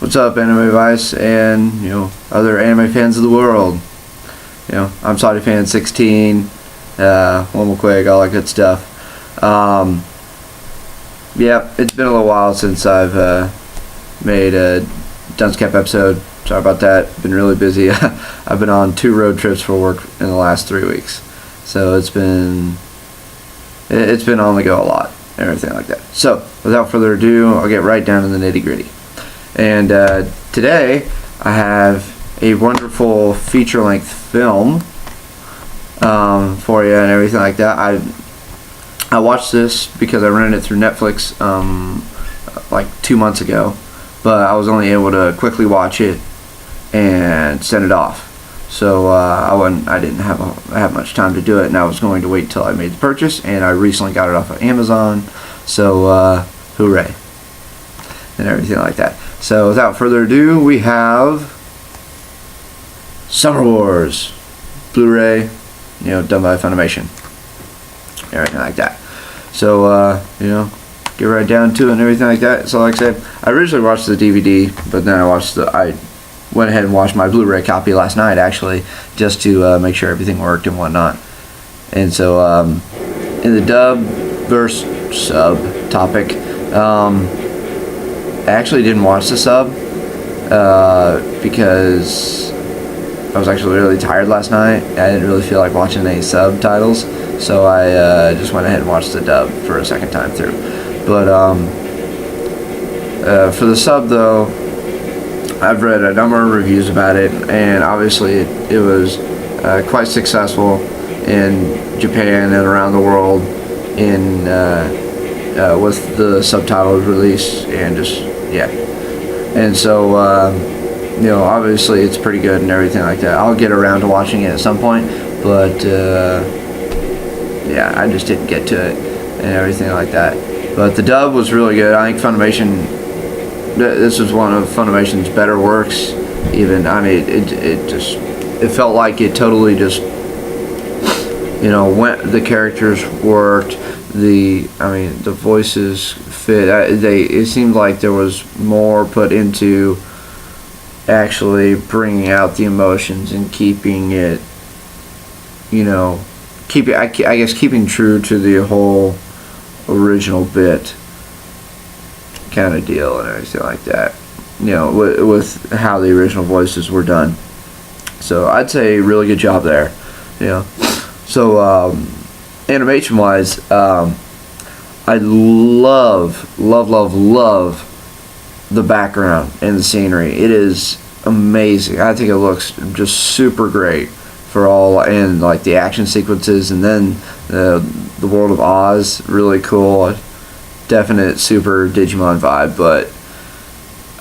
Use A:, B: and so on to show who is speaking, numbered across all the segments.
A: What's up, Anime Vice and other anime fans of the world? I'm Saudi Fan 16, One Quick, all that good stuff. Yeah, it's been a little while since I've made a Dunce Cap episode. Sorry about that. Been really busy. I've been on 2 road trips for work in the last 3 weeks, so it's been on the go a lot, everything like that. So without further ado, I'll get right down to the nitty gritty. And today I have a wonderful feature-length film for you and everything like that. I watched this because I rented it through Netflix like 2 months ago, but I was only able to quickly watch it and send it off. So I didn't have much time to do it, and I was going to wait until I made the purchase, and I recently got it off of Amazon. So hooray and everything like that. So without further ado, we have Summer Wars Blu-ray, done by FUNimation, everything like that. So get right down to it and everything like that. So like I said, I originally watched the DVD, but then I went ahead and watched my Blu-ray copy last night, actually, just to make sure everything worked and whatnot. And so in the dub versus sub topic, I actually didn't watch the sub because I was actually really tired last night. I didn't really feel like watching any subtitles, so I just went ahead and watched the dub for a second time through. But for the sub, though, I've read a number of reviews about it, and obviously it was quite successful in Japan and around the world in with the subtitles release, and just and so obviously it's pretty good and everything like that. I'll get around to watching it at some point, but I just didn't get to it and everything like that. But the dub was really good. I think FUNimation, this was one of FUNimation's better works. Even, I mean, it felt like it totally just went, the characters worked, the voices fit. It seemed like there was more put into actually bringing out the emotions and keeping it, keeping true to the whole original bit kind of deal and everything like that, with how the original voices were done. So I'd say really good job there. So animation wise, I love the background and the scenery. It is amazing. I think it looks just super great for all, and like the action sequences, and then the world of Oz, really cool. Definite super Digimon vibe, but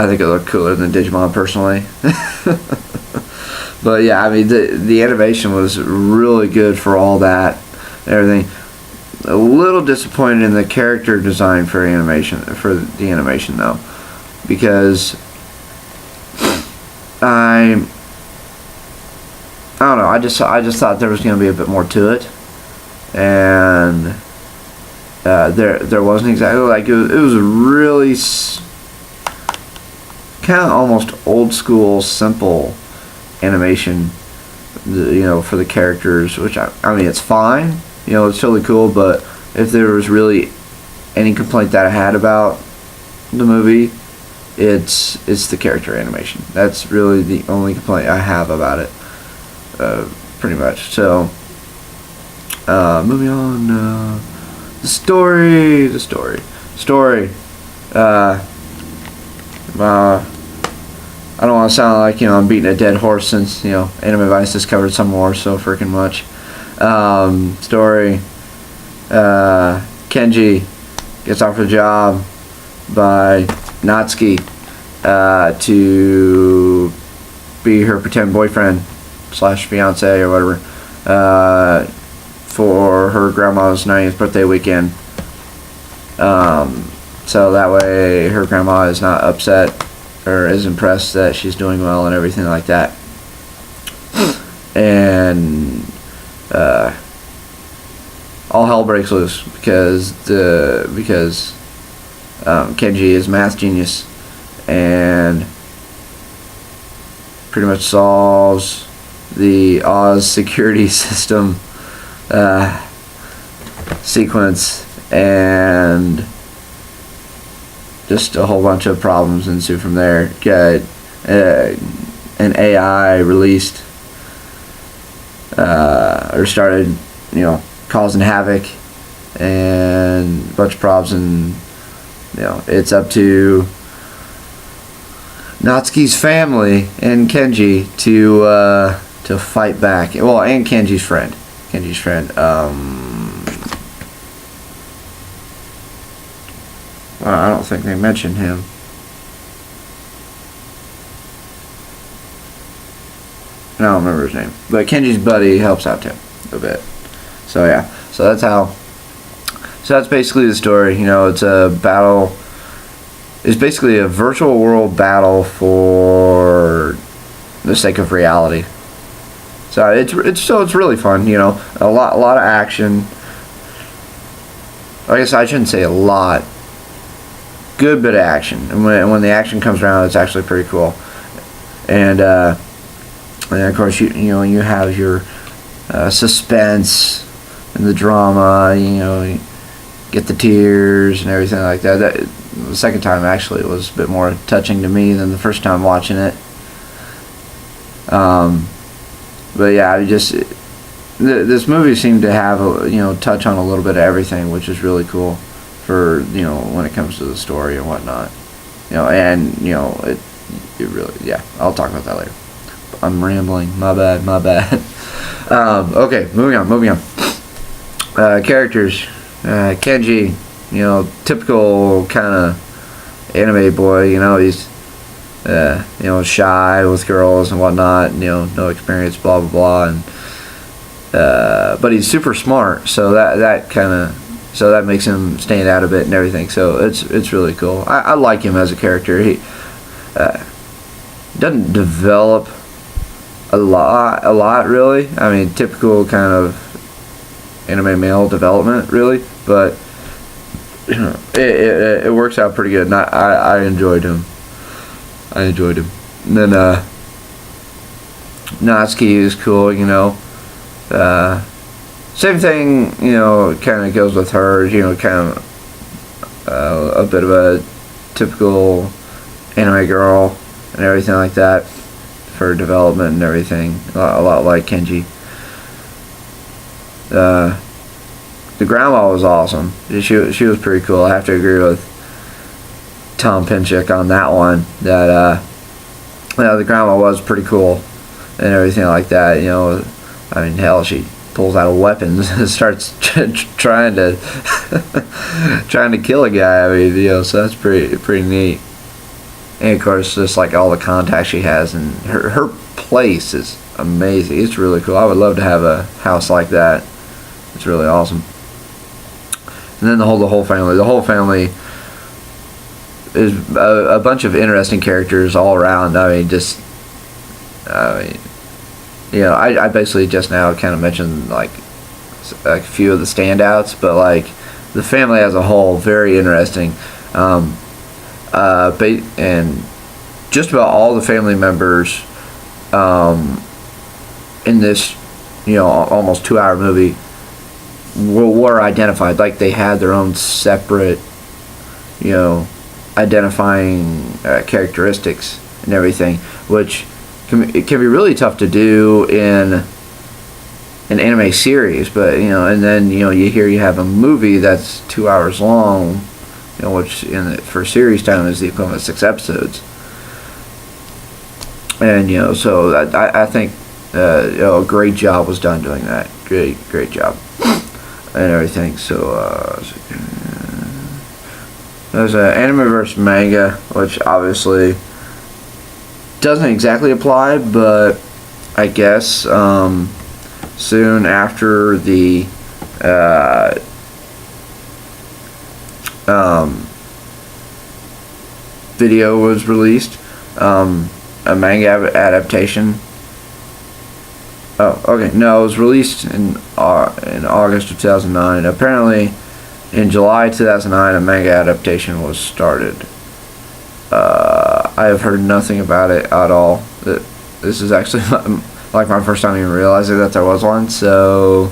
A: I think it looked cooler than Digimon personally. But yeah, I mean the animation was really good for all that and everything. A little disappointed in the character design for the animation though, because I don't know. I just thought there was going to be a bit more to it, and there wasn't exactly. Like it was a really kind of almost old school, simple animation, for the characters. Which I mean, it's fine. It's totally cool. But if there was really any complaint that I had about the movie, it's the character animation. That's really the only complaint I have about it. Pretty much. So moving on, the story. I don't want to sound like I'm beating a dead horse, since Anime Vice has covered some more so freaking much. Story. Kenji gets offered a job by Natsuki to be her pretend boyfriend / fiance or whatever, for her grandma's 90th birthday weekend. So that way her grandma is not upset or is impressed that she's doing well and everything like that. And all hell breaks loose because Kenji is a math genius, and pretty much solves the Oz security system sequence, and just a whole bunch of problems ensue from there. Get an AI released or started, causing havoc and a bunch of problems, and it's up to Natsuki's family and Kenji to fight back. Well, and Kenji's friend. Well, I don't think they mentioned him. I don't remember his name, but Kenji's buddy helps out too a bit. So yeah, so that's basically the story. It's a battle. It's basically a virtual world battle for the sake of reality. So it's really fun. A lot of action. I guess I shouldn't say a lot. Good bit of action, and when the action comes around, it's actually pretty cool. And of course you have your suspense and the drama. You get the tears and everything like that. The second time actually it was a bit more touching to me than the first time watching it. But yeah, this movie seemed to have touch on a little bit of everything, which is really cool for when it comes to the story and whatnot. It really, yeah. I'll talk about that later. I'm rambling. My bad. Okay, moving on. Characters. Kenji, typical kind of anime boy. He's shy with girls and whatnot. No experience, blah blah blah, and but he's super smart. So that makes him stand out a bit and everything. So it's really cool. I like him as a character. He doesn't develop a lot really. I mean, typical kind of anime male development really, but it works out pretty good, and I enjoyed him. And then Natsuki is cool. Same thing, kind of goes with her. Kind of a bit of a typical anime girl and everything like that for development and everything. A lot like Kenji. The grandma was awesome. She was pretty cool. I have to agree with Tom Pinchuk on that one. That the grandma was pretty cool and everything like that. I mean, hell, she pulls out weapons and starts trying to kill a guy. I mean, so that's pretty neat. And of course, just like all the contacts she has, and her place is amazing. It's really cool. I would love to have a house like that. It's really awesome. And then the whole family. The whole family is a bunch of interesting characters all around. I mean, I basically just now kind of mentioned like a few of the standouts, but like the family as a whole, very interesting. And just about all the family members in this, almost 2-hour movie were identified. Like they had their own separate, identifying characteristics and everything, which it can be really tough to do in an anime series. But and then you have a movie that's 2 hours long, which for series time is the equivalent of 6 episodes. And so I think a great job was done doing that. Great job and everything. So there's an anime versus manga, which obviously doesn't exactly apply, but I guess soon after the video was released, a manga adaptation. Oh, okay. No, it was released in August of 2009. Apparently, in July 2009, a manga adaptation was started. I have heard nothing about it at all. this is actually like my first time even realizing that there was one. So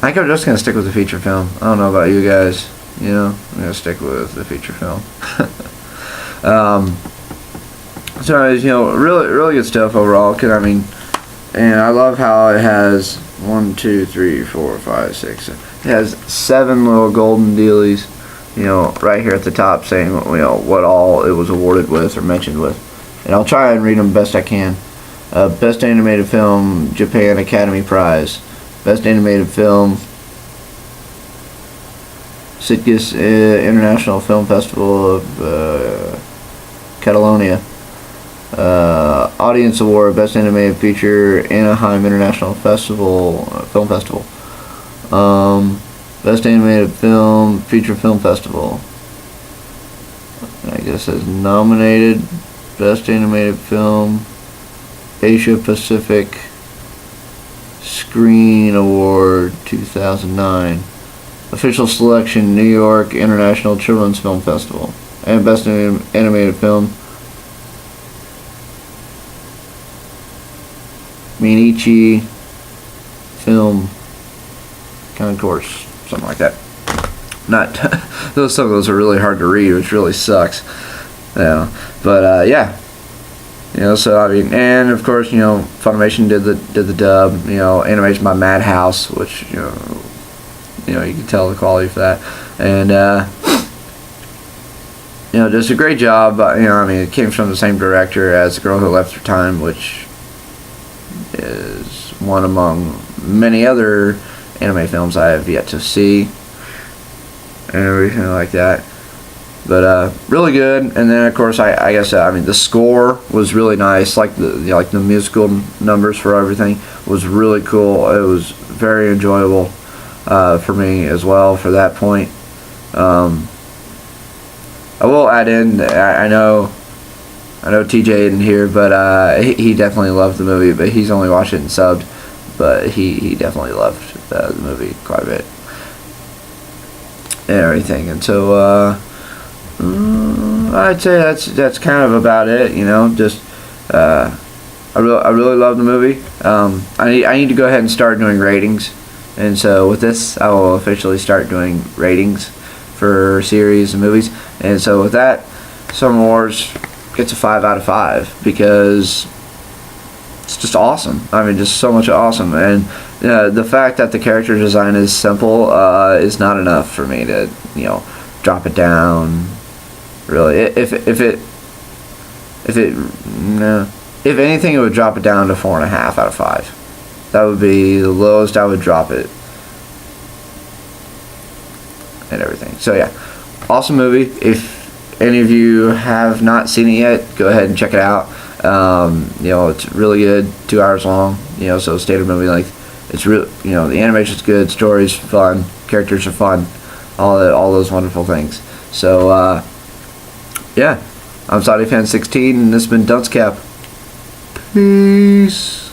A: I think I'm just gonna stick with the feature film. I don't know about you guys. You know, I'm gonna stick with the feature film. So you know, really good stuff overall. Cause I mean, and I love how it has 1, 2, 3, 4, 5, 6. It has 7 little golden dealies. You know, right here at the top saying, you know, what all it was awarded with or mentioned with. And I'll try and read them best I can. Best Animated Film, Japan Academy Prize. Best Animated Film, Sitges International Film Festival of Catalonia. Audience Award, Best Animated Feature, Anaheim International Festival, Film Festival. Best Animated Film, Feature Film Festival. I guess it's nominated. Best Animated Film, Asia Pacific Screen Award 2009. Official selection, New York International Children's Film Festival. And Best Animated Film, Minichi Film Concourse. Something like that. Not some of those are really hard to read, which really sucks. Yeah, but yeah, you know. So I mean, and of course, you know, Funimation did the dub. You know, animation by Madhouse, which you know you can tell the quality for that, and you know, does a great job. You know, I mean, it came from the same director as The Girl Who Left Her Time, which is one among many other anime films I have yet to see and everything like that, but really good. And then of course I guess I mean the score was really nice, like the musical numbers for everything was really cool. It was very enjoyable for me as well for that point. I will add in, I know TJ isn't here, but he definitely loved the movie, but he's only watched it in subbed. But he definitely loved the movie quite a bit and everything, and so I'd say that's kind of about it. You know, just I really love the movie. I need to go ahead and start doing ratings, and so with this I will officially start doing ratings for series and movies. And so with that, Summer Wars gets a 5 out of 5 because it's just awesome. I mean, just so much awesome. And the fact that the character design is simple is not enough for me to, you know, drop it down. Really, if anything, it would drop it down to 4.5 out of 5. That would be the lowest I would drop it. And everything. So yeah, awesome movie. If any of you have not seen it yet, go ahead and check it out. You know, it's really good, 2 hours long, you know, so standard movie length. It's real, you know, the animation's good, story's fun, characters are fun, all those wonderful things. So yeah, I'm SaudieFan16 and this has been Dunce Cap. Peace.